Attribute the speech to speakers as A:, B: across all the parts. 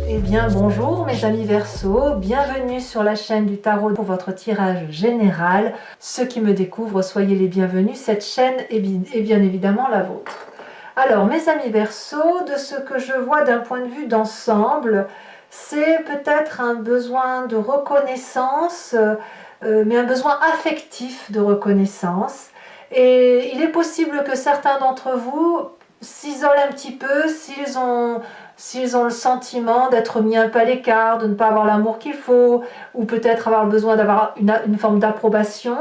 A: Eh bien bonjour mes amis Verseau, bienvenue sur la chaîne du tarot pour votre tirage général. Ceux qui me découvrent, soyez les bienvenus, cette chaîne est bien évidemment la vôtre. Alors mes amis Verseau, de ce que je vois d'un point de vue d'ensemble, c'est peut-être un besoin de reconnaissance, mais un besoin affectif de reconnaissance. Et il est possible que certains d'entre vous s'isolent un petit peu s'ils ont le sentiment d'être mis un peu à l'écart, de ne pas avoir l'amour qu'il faut, ou peut-être avoir besoin d'avoir une forme d'approbation.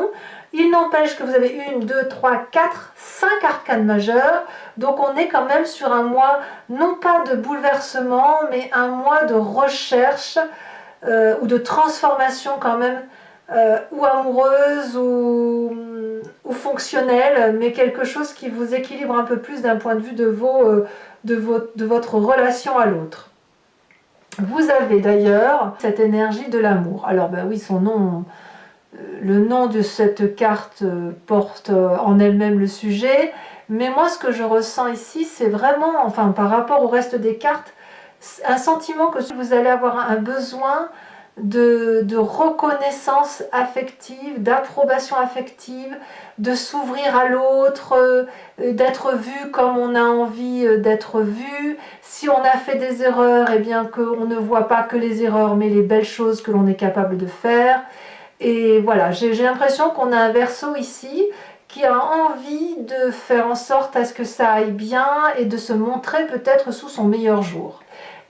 A: Il n'empêche que vous avez 1, 2, 3, 4, 5 arcanes majeures, donc on est quand même sur un mois, non pas de bouleversement, mais un mois de recherche ou de transformation quand même, ou amoureuse ou fonctionnelle, mais quelque chose qui vous équilibre un peu plus d'un point de vue de votre relation à l'autre. Vous avez d'ailleurs cette énergie de l'amour. Alors ben oui, son nom, le nom de cette carte porte en elle-même le sujet, mais moi ce que je ressens ici, c'est vraiment, enfin par rapport au reste des cartes, un sentiment que vous allez avoir un besoin de reconnaissance affective, d'approbation affective, de s'ouvrir à l'autre, d'être vu comme on a envie d'être vu. Si on a fait des erreurs, eh bien qu'on ne voit pas que les erreurs, mais les belles choses que l'on est capable de faire. Et voilà, j'ai l'impression qu'on a un Verseau ici qui a envie de faire en sorte à ce que ça aille bien et de se montrer peut-être sous son meilleur jour.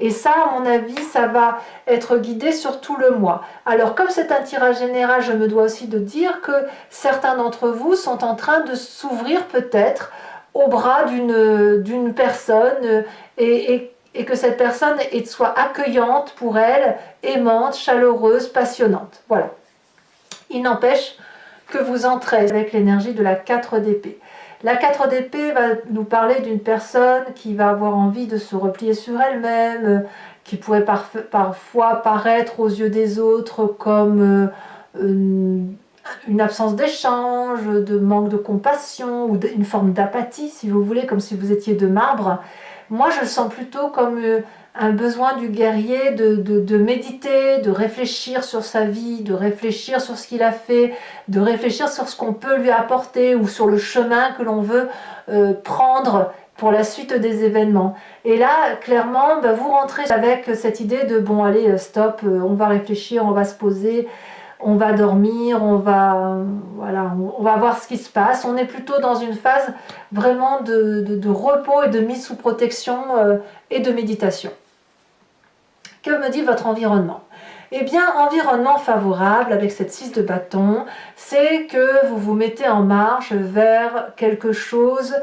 A: Et ça, à mon avis, ça va être guidé sur tout le mois. Alors, comme c'est un tirage général, je me dois aussi de dire que certains d'entre vous sont en train de s'ouvrir peut-être au bras d'une personne et que cette personne soit accueillante pour elle, aimante, chaleureuse, passionnante. Voilà. Il n'empêche que vous entrez avec l'énergie de la 4 d'épée. La 4 d'épée va nous parler d'une personne qui va avoir envie de se replier sur elle-même, qui pourrait parfois paraître aux yeux des autres comme une absence d'échange, de manque de compassion ou une forme d'apathie, si vous voulez, comme si vous étiez de marbre. Moi, je le sens plutôt comme un besoin du guerrier de méditer, de réfléchir sur sa vie, de réfléchir sur ce qu'il a fait, de réfléchir sur ce qu'on peut lui apporter ou sur le chemin que l'on veut prendre pour la suite des événements. Et là, clairement, vous rentrez avec cette idée de bon, allez, stop, on va réfléchir, on va se poser, on va dormir, voilà, on va voir ce qui se passe. On est plutôt dans une phase vraiment de repos et de mise sous protection et de méditation. Que me dit votre environnement? Eh bien, environnement favorable avec cette 6 de bâton, c'est que vous vous mettez en marche vers quelque chose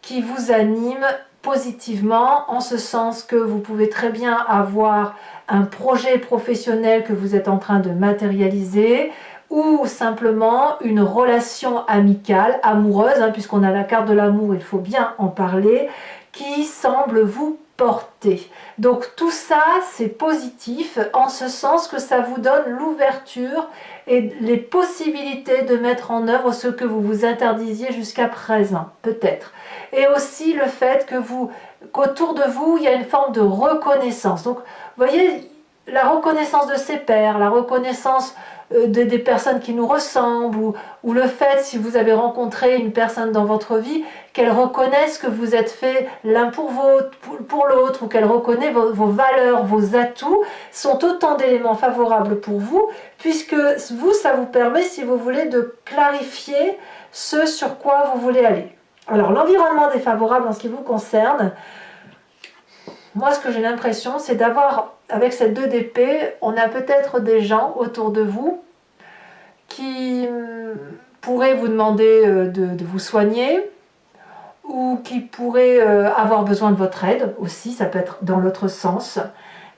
A: qui vous anime positivement, en ce sens que vous pouvez très bien avoir un projet professionnel que vous êtes en train de matérialiser, ou simplement une relation amicale, amoureuse, puisqu'on a la carte de l'amour, il faut bien en parler, qui semble vous porter. Donc tout ça, c'est positif, en ce sens que ça vous donne l'ouverture et les possibilités de mettre en œuvre ce que vous vous interdisiez jusqu'à présent, peut-être. Et aussi le fait qu'autour de vous, il y a une forme de reconnaissance. Donc, vous voyez, la reconnaissance de ses pairs, la reconnaissance des personnes qui nous ressemblent, ou le fait, si vous avez rencontré une personne dans votre vie, qu'elle reconnaisse que vous êtes fait l'un pour l'autre, ou qu'elle reconnaît vos valeurs, vos atouts, sont autant d'éléments favorables pour vous, puisque vous, ça vous permet, si vous voulez, de clarifier ce sur quoi vous voulez aller. Alors, l'environnement défavorable en ce qui vous concerne, moi, ce que j'ai l'impression, c'est d'avoir, avec cette 2 d'épée, on a peut-être des gens autour de vous qui pourraient vous demander de vous soigner, ou qui pourraient avoir besoin de votre aide aussi, ça peut être dans l'autre sens.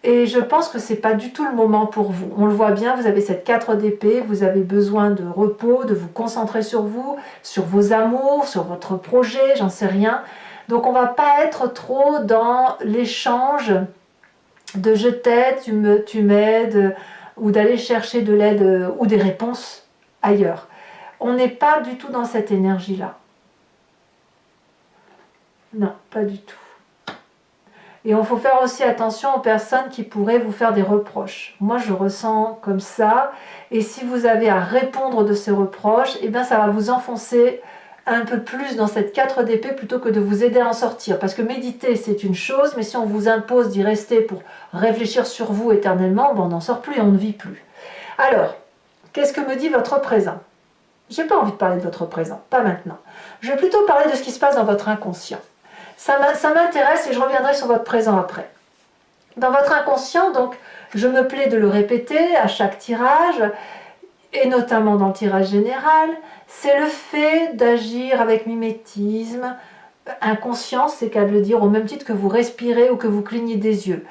A: Et je pense que ce n'est pas du tout le moment pour vous. On le voit bien, vous avez cette 4 d'épée, vous avez besoin de repos, de vous concentrer sur vous, sur vos amours, sur votre projet, j'en sais rien. Donc on ne va pas être trop dans l'échange de je t'aide, tu m'aides, ou d'aller chercher de l'aide ou des réponses ailleurs. On n'est pas du tout dans cette énergie-là. Non, pas du tout. Et il faut faire aussi attention aux personnes qui pourraient vous faire des reproches. Moi, je ressens comme ça. Et si vous avez à répondre de ces reproches, eh bien, ça va vous enfoncer un peu plus dans cette 4 d'épée plutôt que de vous aider à en sortir. Parce que méditer, c'est une chose, mais si on vous impose d'y rester pour réfléchir sur vous éternellement, ben, on n'en sort plus et on ne vit plus. Alors, qu'est-ce que me dit votre présent? J'ai pas envie de parler de votre présent, pas maintenant. Je vais plutôt parler de ce qui se passe dans votre inconscient. Ça m'intéresse et je reviendrai sur votre présent après. Dans votre inconscient, donc, je me plais de le répéter à chaque tirage, et notamment dans le tirage général, c'est le fait d'agir avec mimétisme, inconscient, c'est qu'à le dire, au même titre que vous respirez ou que vous clignez des yeux.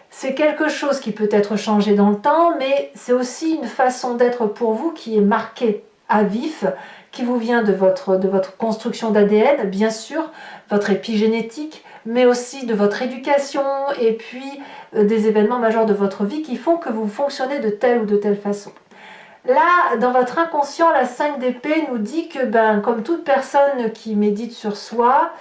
A: C'est quelque chose qui peut être changé dans le temps, mais c'est aussi une façon d'être pour vous qui est marquée à vif, qui vous vient de votre construction d'ADN, bien sûr, votre épigénétique, mais aussi de votre éducation et puis des événements majeurs de votre vie qui font que vous fonctionnez de telle ou de telle façon. Là, dans votre inconscient, la 5 d'épée nous dit que, comme toute personne qui médite sur soi,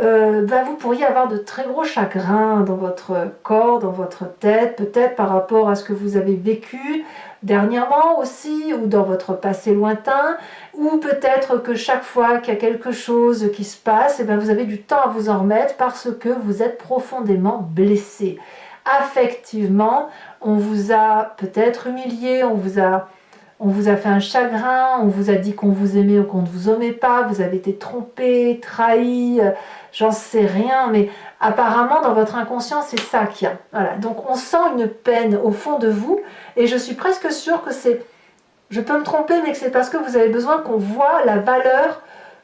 A: vous pourriez avoir de très gros chagrins dans votre corps, dans votre tête, peut-être par rapport à ce que vous avez vécu dernièrement aussi, ou dans votre passé lointain, ou peut-être que chaque fois qu'il y a quelque chose qui se passe, vous avez du temps à vous en remettre parce que vous êtes profondément blessé. Affectivement, on vous a peut-être humilié, on vous a fait un chagrin, on vous a dit qu'on vous aimait ou qu'on ne vous aimait pas, vous avez été trompé, trahi, j'en sais rien, mais apparemment dans votre inconscient c'est ça qu'il y a. Voilà. Donc on sent une peine au fond de vous et je suis presque sûre que c'est, je peux me tromper, mais que c'est parce que vous avez besoin qu'on voit la valeur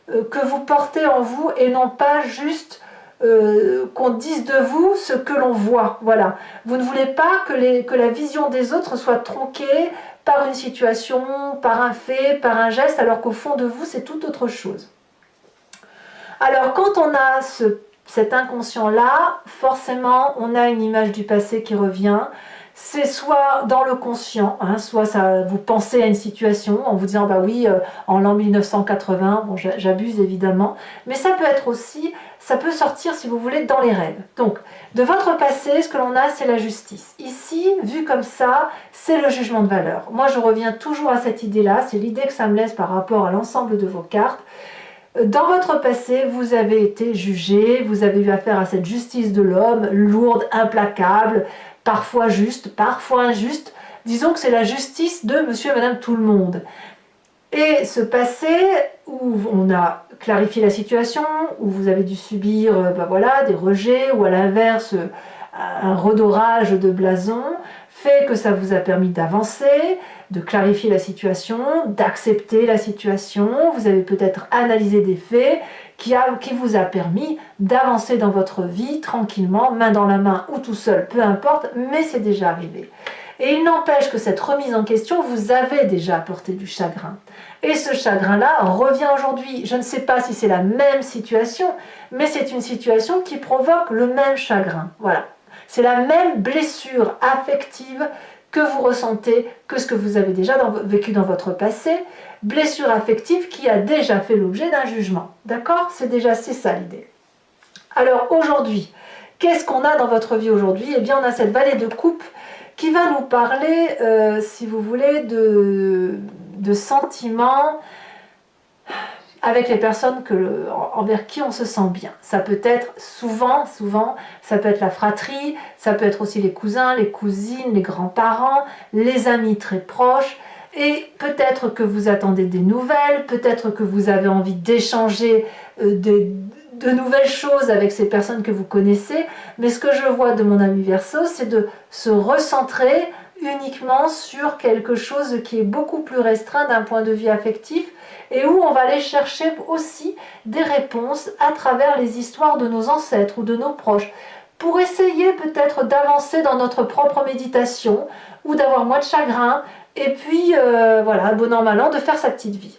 A: que vous portez en vous et non pas juste qu'on dise de vous ce que l'on voit. Voilà. Vous ne voulez pas que la vision des autres soit tronquée par une situation, par un fait, par un geste, alors qu'au fond de vous, c'est tout autre chose. Alors, quand on a cet inconscient-là, forcément, on a une image du passé qui revient. C'est soit dans le conscient, soit ça, vous pensez à une situation en vous disant, oui, en l'an 1980, bon, j'abuse évidemment, mais ça peut être aussi, ça peut sortir, si vous voulez, dans les rêves. Donc, de votre passé, ce que l'on a, c'est la justice. Ici, vu comme ça, c'est le jugement de valeur. Moi, je reviens toujours à cette idée-là, c'est l'idée que ça me laisse par rapport à l'ensemble de vos cartes. Dans votre passé, vous avez été jugé, vous avez eu affaire à cette justice de l'homme, lourde, implacable, parfois juste, parfois injuste. Disons que c'est la justice de monsieur et madame tout le monde. Et ce passé où on a clarifié la situation, où vous avez dû subir des rejets, ou à l'inverse, un redorage de blason, fait que ça vous a permis d'avancer, de clarifier la situation, d'accepter la situation. Vous avez peut-être analysé des faits qui vous a permis d'avancer dans votre vie tranquillement, main dans la main ou tout seul, peu importe, mais c'est déjà arrivé. Et il n'empêche que cette remise en question vous avait déjà apporté du chagrin. Et ce chagrin-là revient aujourd'hui. Je ne sais pas si c'est la même situation, mais c'est une situation qui provoque le même chagrin. Voilà. C'est la même blessure affective que vous ressentez que ce que vous avez déjà vécu dans votre passé, blessure affective qui a déjà fait l'objet d'un jugement. D'accord? C'est ça l'idée. Alors aujourd'hui, qu'est-ce qu'on a dans votre vie aujourd'hui? Eh bien, on a cette vallée de coupe qui va nous parler, si vous voulez, de sentiments avec les personnes envers qui on se sent bien. Ça peut être souvent, ça peut être la fratrie, ça peut être aussi les cousins, les cousines, les grands-parents, les amis très proches. Et peut-être que vous attendez des nouvelles, peut-être que vous avez envie d'échanger de nouvelles choses avec ces personnes que vous connaissez. Mais ce que je vois de mon ami Verseau, c'est de se recentrer uniquement sur quelque chose qui est beaucoup plus restreint d'un point de vue affectif et où on va aller chercher aussi des réponses à travers les histoires de nos ancêtres ou de nos proches pour essayer peut-être d'avancer dans notre propre méditation ou d'avoir moins de chagrin et puis bon an mal an de faire sa petite vie.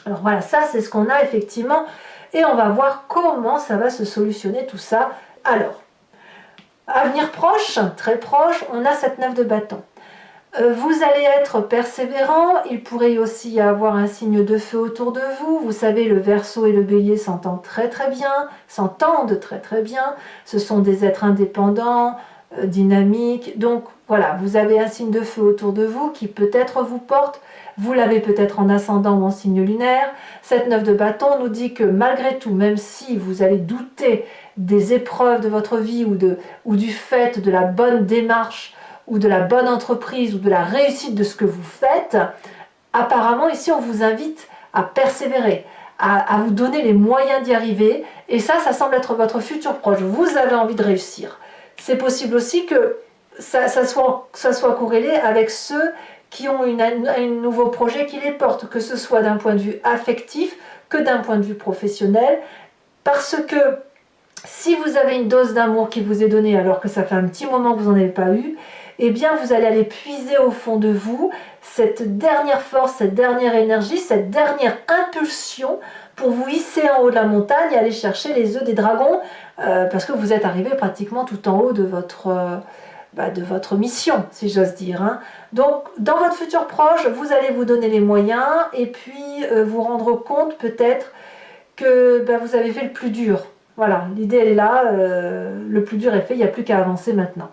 A: Alors voilà, ça c'est ce qu'on a effectivement et on va voir comment ça va se solutionner tout ça. Alors, avenir proche, très proche, on a cette 9 de bâton. Vous allez être persévérant, il pourrait aussi y avoir un signe de feu autour de vous. Vous savez, le Verseau et le Bélier s'entendent très bien, Ce sont des êtres indépendants, dynamiques. Donc voilà, vous avez un signe de feu autour de vous qui peut-être vous porte. Vous l'avez peut-être en ascendant ou en signe lunaire. Cette 9 de bâton nous dit que malgré tout, même si vous allez douter des épreuves de votre vie ou du fait de la bonne démarche, ou de la bonne entreprise, ou de la réussite de ce que vous faites, apparemment ici on vous invite à persévérer, à vous donner les moyens d'y arriver, et ça semble être votre futur proche, vous avez envie de réussir. C'est possible aussi que ça soit corrélé avec ceux qui ont un nouveau projet qui les porte, que ce soit d'un point de vue affectif, que d'un point de vue professionnel, parce que si vous avez une dose d'amour qui vous est donnée alors que ça fait un petit moment que vous n'en avez pas eu, eh bien vous allez aller puiser au fond de vous cette dernière force, cette dernière énergie, cette dernière impulsion pour vous hisser en haut de la montagne et aller chercher les œufs des dragons, parce que vous êtes arrivé pratiquement tout en haut de votre mission, si j'ose dire. Hein. Donc dans votre futur proche, vous allez vous donner les moyens et puis vous rendre compte peut-être que vous avez fait le plus dur. Voilà, l'idée elle est là, le plus dur est fait, il n'y a plus qu'à avancer maintenant.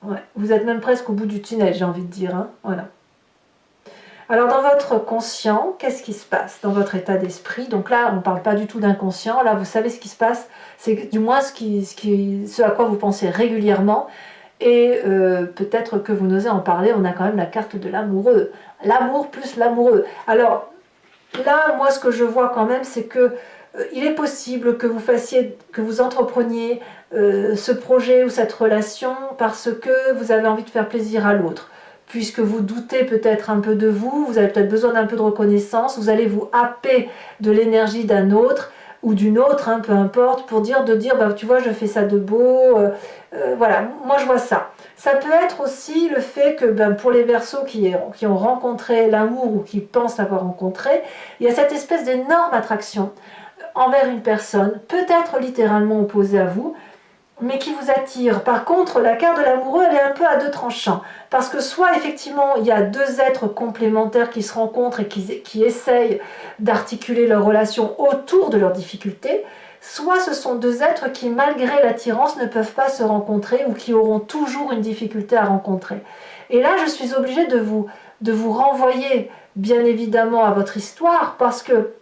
A: Ouais, vous êtes même presque au bout du tunnel, j'ai envie de dire. Hein, voilà. Alors dans votre conscient, qu'est-ce qui se passe dans votre état d'esprit? Donc là, on ne parle pas du tout d'inconscient, là vous savez ce qui se passe, c'est du moins ce à quoi vous pensez régulièrement, et peut-être que vous n'osez en parler, on a quand même la carte de l'amoureux. L'amour plus l'amoureux. Alors là, moi ce que je vois quand même, c'est que il est possible que vous entrepreniez ce projet ou cette relation parce que vous avez envie de faire plaisir à l'autre. Puisque vous doutez peut-être un peu de vous, vous avez peut-être besoin d'un peu de reconnaissance, vous allez vous happer de l'énergie d'un autre ou d'une autre, hein, peu importe, pour dire, tu vois, je fais ça de beau, voilà, moi je vois ça. Ça peut être aussi le fait que pour les Verseaux qui ont rencontré l'amour ou qui pensent l'avoir rencontré, il y a cette espèce d'énorme attraction envers une personne, peut-être littéralement opposée à vous, mais qui vous attire. Par contre, la carte de l'amoureux, elle est un peu à deux tranchants. Parce que soit, effectivement, il y a deux êtres complémentaires qui se rencontrent et qui essayent d'articuler leur relation autour de leurs difficultés, soit ce sont deux êtres qui, malgré l'attirance, ne peuvent pas se rencontrer ou qui auront toujours une difficulté à rencontrer. Et là, je suis obligée de vous renvoyer, bien évidemment, à votre histoire, parce que,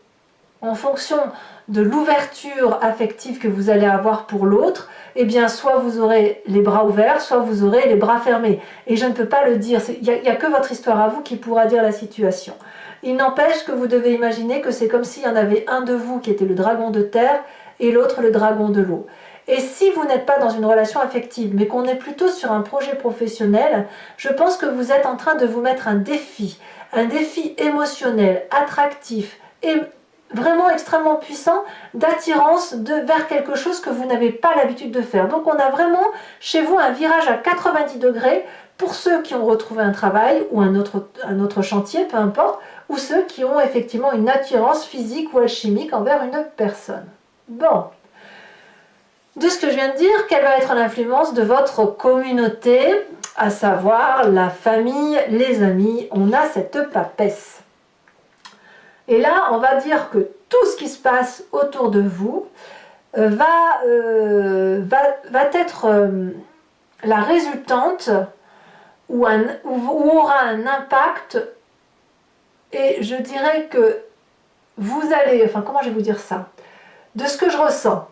A: en fonction de l'ouverture affective que vous allez avoir pour l'autre, eh bien, soit vous aurez les bras ouverts, soit vous aurez les bras fermés. Et je ne peux pas le dire, il n'y a que votre histoire à vous qui pourra dire la situation. Il n'empêche que vous devez imaginer que c'est comme s'il y en avait un de vous qui était le dragon de terre et l'autre le dragon de l'eau. Et si vous n'êtes pas dans une relation affective, mais qu'on est plutôt sur un projet professionnel, je pense que vous êtes en train de vous mettre un défi émotionnel, attractif et vraiment extrêmement puissant d'attirance vers quelque chose que vous n'avez pas l'habitude de faire. Donc on a vraiment chez vous un virage à 90 degrés pour ceux qui ont retrouvé un travail ou un autre chantier, peu importe, ou ceux qui ont effectivement une attirance physique ou alchimique envers une personne. Bon, de ce que je viens de dire, quelle va être l'influence de votre communauté, à savoir la famille, les amis? On a cette papesse. Et là, on va dire que tout ce qui se passe autour de vous va être la résultante ou aura un impact. Et je dirais que vous allez, enfin comment je vais vous dire ça? De ce que je ressens,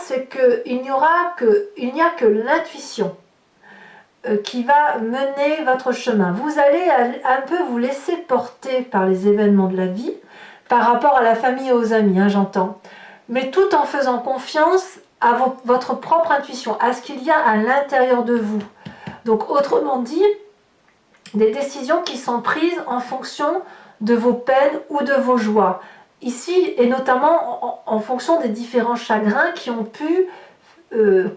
A: c'est qu'il n'y a que l'intuition qui va mener votre chemin. Vous allez un peu vous laisser porter par les événements de la vie, par rapport à la famille et aux amis, hein, j'entends, mais tout en faisant confiance à votre propre intuition, à ce qu'il y a à l'intérieur de vous. Donc autrement dit, des décisions qui sont prises en fonction de vos peines ou de vos joies. Ici, et notamment en fonction des différents chagrins qui ont pu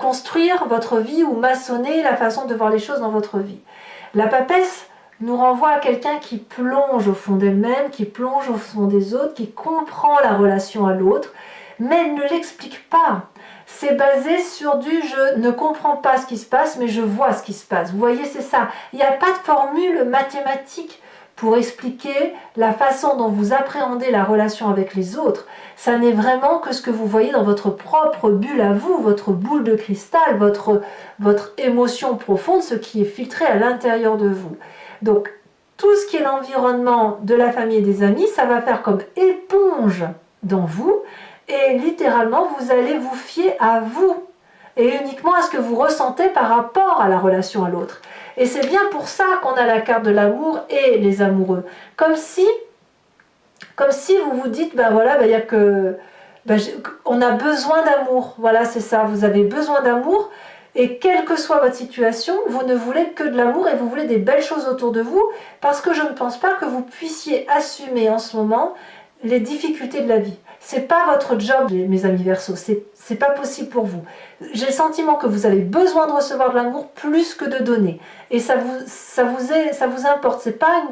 A: construire votre vie ou maçonner la façon de voir les choses dans votre vie. La papesse nous renvoie à quelqu'un qui plonge au fond d'elle-même, qui plonge au fond des autres, qui comprend la relation à l'autre, mais elle ne l'explique pas. C'est basé sur du je ne comprends pas ce qui se passe, mais je vois ce qui se passe. Vous voyez, c'est ça. Il n'y a pas de formule mathématique pour expliquer la façon dont vous appréhendez la relation avec les autres. Ça n'est vraiment que ce que vous voyez dans votre propre bulle à vous, votre boule de cristal, votre émotion profonde, ce qui est filtré à l'intérieur de vous. Donc, tout ce qui est l'environnement de la famille et des amis, ça va faire comme éponge dans vous, et littéralement, vous allez vous fier à vous, et uniquement à ce que vous ressentez par rapport à la relation à l'autre. Et c'est bien pour ça qu'on a la carte de l'amour et les amoureux. Comme si vous vous dites, ben voilà, ben y a que, ben on a besoin d'amour. Voilà, c'est ça, vous avez besoin d'amour. Et quelle que soit votre situation, vous ne voulez que de l'amour et vous voulez des belles choses autour de vous, parce que je ne pense pas que vous puissiez assumer en ce moment les difficultés de la vie. C'est pas votre job, mes amis Verseaux, c'est pas possible pour vous. J'ai le sentiment que vous avez besoin de recevoir de l'amour plus que de donner. Et ça vous importe, c'est pas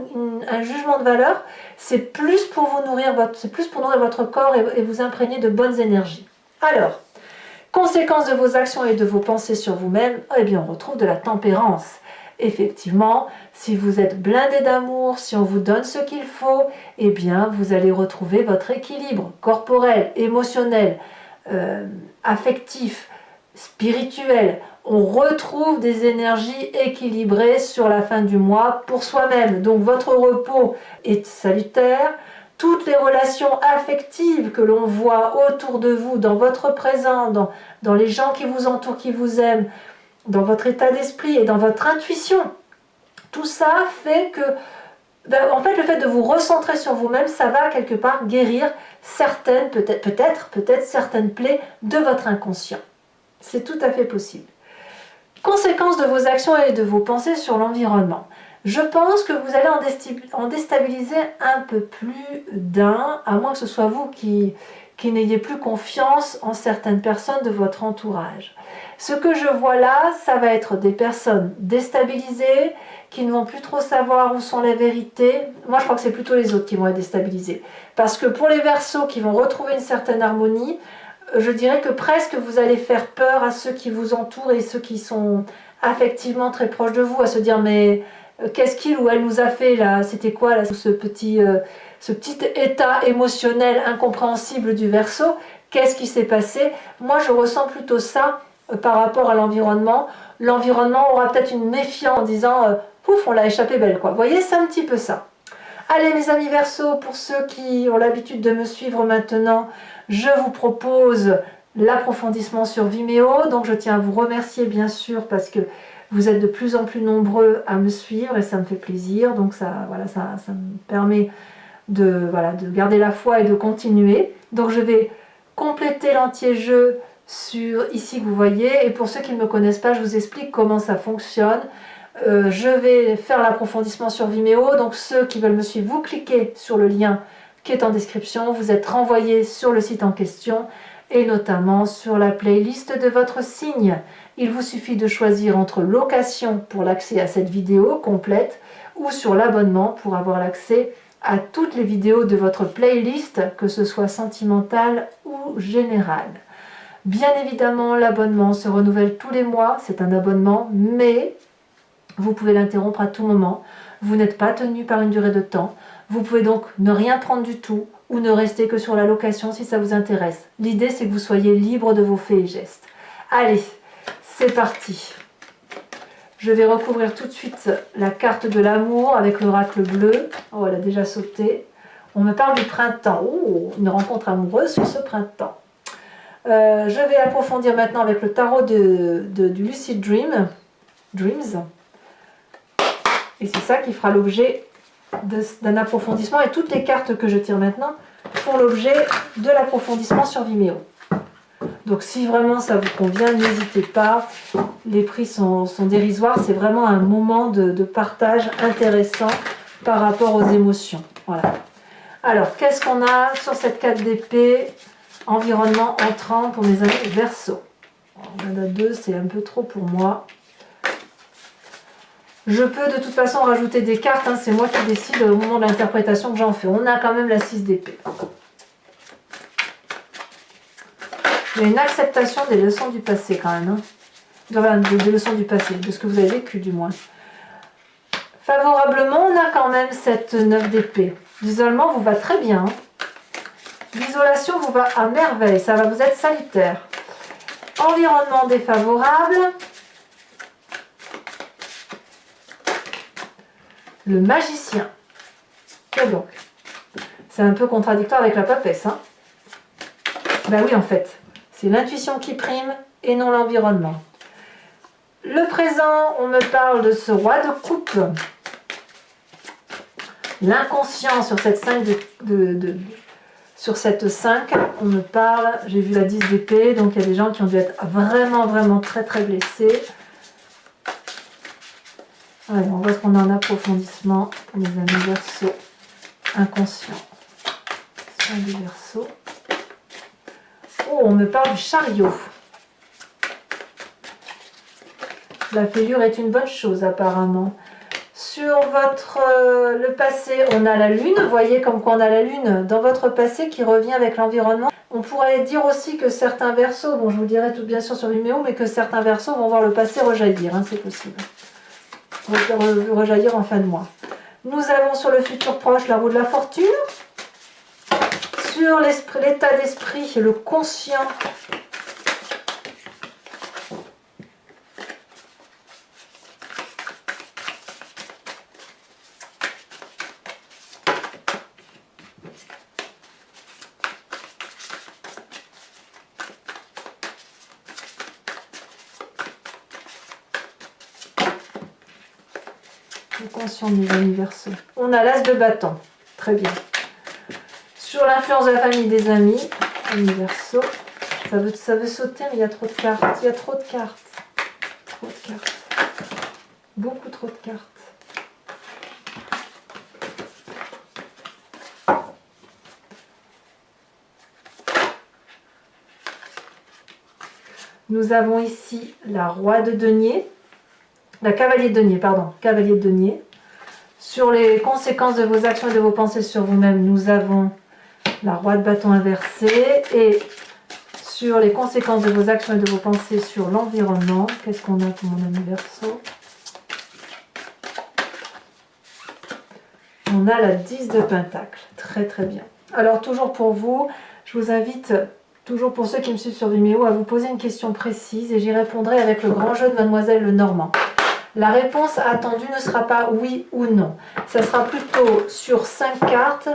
A: un jugement de valeur, c'est plus pour vous nourrir votre corps et vous imprégner de bonnes énergies. Alors, conséquence de vos actions et de vos pensées sur vous-même, eh bien on retrouve de la tempérance. Effectivement, si vous êtes blindé d'amour, si on vous donne ce qu'il faut, eh bien vous allez retrouver votre équilibre corporel, émotionnel, affectif, spirituel. On retrouve des énergies équilibrées sur la fin du mois pour soi-même. Donc votre repos est salutaire. Toutes les relations affectives que l'on voit autour de vous, dans votre présent, dans les gens qui vous entourent, qui vous aiment, dans votre état d'esprit et dans votre intuition, tout ça fait que, en fait, le fait de vous recentrer sur vous-même, ça va quelque part guérir certaines, peut-être certaines plaies de votre inconscient. C'est tout à fait possible. Conséquence de vos actions et de vos pensées sur l'environnement. Je pense que vous allez en déstabiliser un peu plus d'un, à moins que ce soit vous qui n'ayez plus confiance en certaines personnes de votre entourage. Ce que je vois là, ça va être des personnes déstabilisées, qui ne vont plus trop savoir où sont les vérités. Moi, je crois que c'est plutôt les autres qui vont être déstabilisés. Parce que pour les Verseaux qui vont retrouver une certaine harmonie, je dirais que presque vous allez faire peur à ceux qui vous entourent et ceux qui sont affectivement très proches de vous, à se dire mais qu'est-ce qu'il ou elle nous a fait là? C'était quoi là, ce petit état émotionnel incompréhensible du Verseau? Qu'est-ce qui s'est passé? Moi, je ressens plutôt ça par rapport à l'environnement. L'environnement aura peut-être une méfiance en disant pouf, on l'a échappé belle quoi. Vous voyez, c'est un petit peu ça. Allez mes amis Verseaux, pour ceux qui ont l'habitude de me suivre maintenant, je vous propose l'approfondissement sur Vimeo. Donc je tiens à vous remercier bien sûr parce que vous êtes de plus en plus nombreux à me suivre et ça me fait plaisir. Donc ça me permet de garder la foi et de continuer. Donc je vais compléter l'entier-jeu sur ici que vous voyez. Et pour ceux qui ne me connaissent pas, je vous explique comment ça fonctionne. Je vais faire l'approfondissement sur Vimeo. Donc ceux qui veulent me suivre, vous cliquez sur le lien qui est en description. Vous êtes renvoyé sur le site en question et notamment sur la playlist de votre signe. Il vous suffit de choisir entre location pour l'accès à cette vidéo complète ou sur l'abonnement pour avoir l'accès à toutes les vidéos de votre playlist, que ce soit sentimentale ou générale. Bien évidemment, l'abonnement se renouvelle tous les mois, c'est un abonnement, mais vous pouvez l'interrompre à tout moment. Vous n'êtes pas tenu par une durée de temps. Vous pouvez donc ne rien prendre du tout ou ne rester que sur la location si ça vous intéresse. L'idée, c'est que vous soyez libre de vos faits et gestes. Allez, c'est parti. Je vais recouvrir tout de suite la carte de l'amour avec l'oracle bleu. Oh, elle a déjà sauté. On me parle du printemps. Oh, une rencontre amoureuse sur ce printemps. Je vais approfondir maintenant avec le tarot du Lucid Dreams. Et c'est ça qui fera l'objet d'un approfondissement. Et toutes les cartes que je tire maintenant font l'objet de l'approfondissement sur Vimeo. Donc si vraiment ça vous convient, n'hésitez pas. Les prix sont dérisoires. C'est vraiment un moment de partage intéressant par rapport aux émotions. Voilà. Alors, qu'est-ce qu'on a sur cette carte d'épée? Environnement entrant pour mes amis Verseaux. On en a deux, c'est un peu trop pour moi. Je peux de toute façon rajouter des cartes, hein, c'est moi qui décide au moment de l'interprétation que j'en fais. On a quand même la 6 d'épée. Il y a une acceptation des leçons du passé quand même. Hein. Des leçons du passé, de ce que vous avez vécu du moins. Favorablement, on a quand même cette 9 d'épée. L'isolement vous va très bien. L'isolation vous va à merveille, ça va vous être salutaire. Environnement défavorable. Le magicien. Et donc, c'est un peu contradictoire avec la papesse. Hein. Ben oui, en fait, c'est l'intuition qui prime et non l'environnement. Le présent, on me parle de ce roi de coupe. L'inconscient sur cette 5 sur cette 5, on me parle, j'ai vu la 10 d'épée, donc il y a des gens qui ont dû être vraiment très blessés. Allez, on voit ce qu'on a en approfondissement pour les amis Verseaux. Inconscient. 5 du Verseau. Oh, on me parle du chariot. La fêlure est une bonne chose apparemment. Sur le passé, on a la lune. Vous voyez comme quoi on a la lune dans votre passé qui revient avec l'environnement. On pourrait dire aussi que certains Verseaux, bon je vous le dirai tout bien sûr sur Vimeo, mais que certains Verseaux vont voir le passé rejaillir, hein, c'est possible. Rejaillir en fin de mois. Nous avons sur le futur proche la roue de la fortune. Sur l'état d'esprit, le conscient. Le conscient de mes amis Verseaux. On a l'as de bâton. Très bien. Sur l'influence de la famille des amis, Verseaux, ça veut sauter, mais il y a trop de cartes. Il y a trop de cartes. Trop de cartes. Beaucoup trop de cartes. Nous avons ici la roi de denier, la cavalier de denier, pardon, cavalier de denier. Sur les conséquences de vos actions et de vos pensées sur vous-même, nous avons la roi de bâton inversé. Et sur les conséquences de vos actions et de vos pensées sur l'environnement, qu'est-ce qu'on a pour mon ami Verseau? On a la 10 de Pentacle. Très très bien. Alors toujours pour vous, je vous invite, toujours pour ceux qui me suivent sur Vimeo, à vous poser une question précise et j'y répondrai avec le grand jeu de Mademoiselle Lenormand. La réponse attendue ne sera pas oui ou non. Ça sera plutôt sur 5 cartes,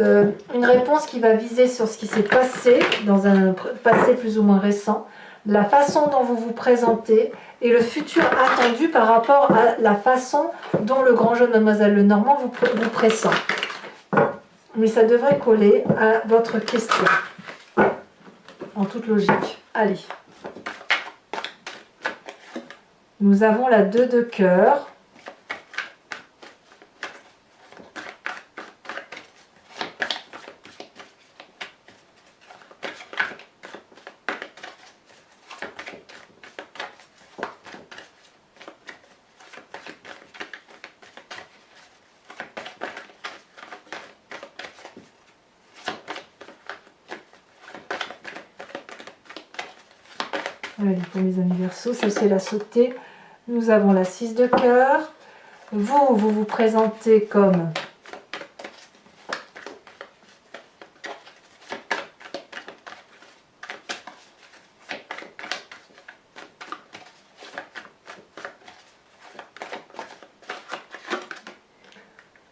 A: une réponse qui va viser sur ce qui s'est passé, dans un passé plus ou moins récent, la façon dont vous vous présentez et le futur attendu par rapport à la façon dont le grand jeu de Mademoiselle Lenormand vous pressent. Mais ça devrait coller à votre question, en toute logique. Allez. Nous avons la 2 de cœur. Allez, pour mes amis Verseaux, ça c'est la sautée. Nous avons la 6 de cœur. Vous vous présentez comme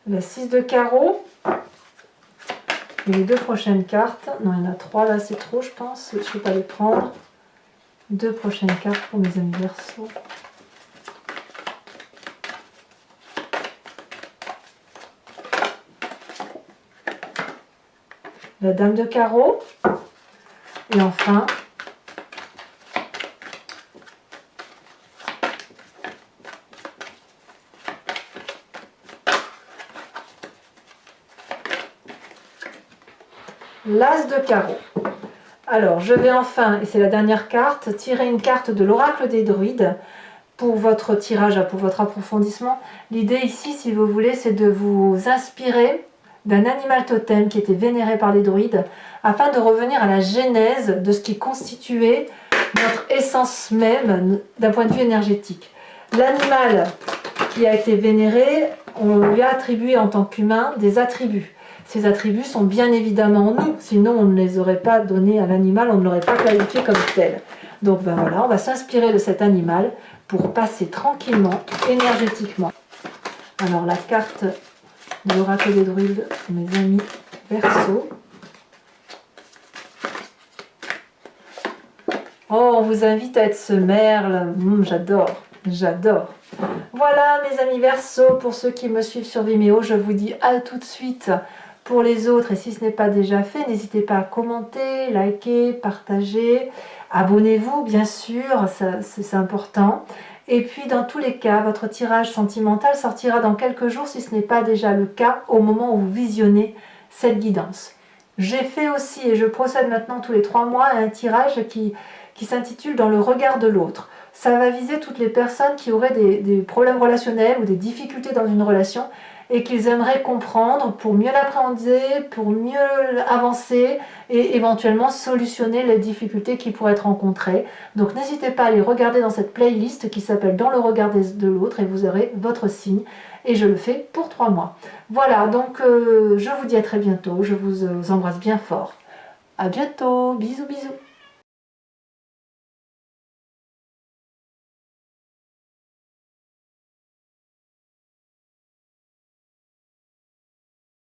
A: la 6 de carreau. Et les 2 prochaines cartes, non il y en a 3 là, c'est trop je pense, je ne peux pas les prendre. 2 prochaines cartes pour mes amis Verseaux. La dame de carreau. Et enfin, l'as de carreau. Alors, je vais enfin, et c'est la dernière carte, tirer une carte de l'oracle des druides pour votre tirage, pour votre approfondissement. L'idée ici, si vous voulez, c'est de vous inspirer d'un animal totem qui était vénéré par les druides, afin de revenir à la genèse de ce qui constituait notre essence même d'un point de vue énergétique. L'animal qui a été vénéré, on lui a attribué en tant qu'humain des attributs. Ces attributs sont bien évidemment en nous, sinon on ne les aurait pas donnés à l'animal, on ne l'aurait pas qualifié comme tel. Donc ben voilà, on va s'inspirer de cet animal pour passer tranquillement, énergétiquement. Alors la carte de l'oracle des druides, mes amis Verseau. Oh, on vous invite à être ce merle. J'adore, j'adore. Voilà mes amis Verseau, pour ceux qui me suivent sur Vimeo, je vous dis à tout de suite. Pour les autres, et si ce n'est pas déjà fait, n'hésitez pas à commenter, liker, partager, abonnez-vous bien sûr, c'est important. Et puis dans tous les cas, votre tirage sentimental sortira dans quelques jours si ce n'est pas déjà le cas au moment où vous visionnez cette guidance. J'ai fait aussi, et je procède maintenant tous les 3 mois, à un tirage qui s'intitule « Dans le regard de l'autre ». Ça va viser toutes les personnes qui auraient des problèmes relationnels ou des difficultés dans une relation et qu'ils aimeraient comprendre pour mieux l'appréhender, pour mieux avancer et éventuellement solutionner les difficultés qui pourraient être rencontrées. Donc n'hésitez pas à les regarder dans cette playlist qui s'appelle « Dans le regard de l'autre » et vous aurez votre signe. Et je le fais pour 3 mois. Voilà, donc je vous dis à très bientôt. Je vous embrasse bien fort. À bientôt. Bisous, bisous.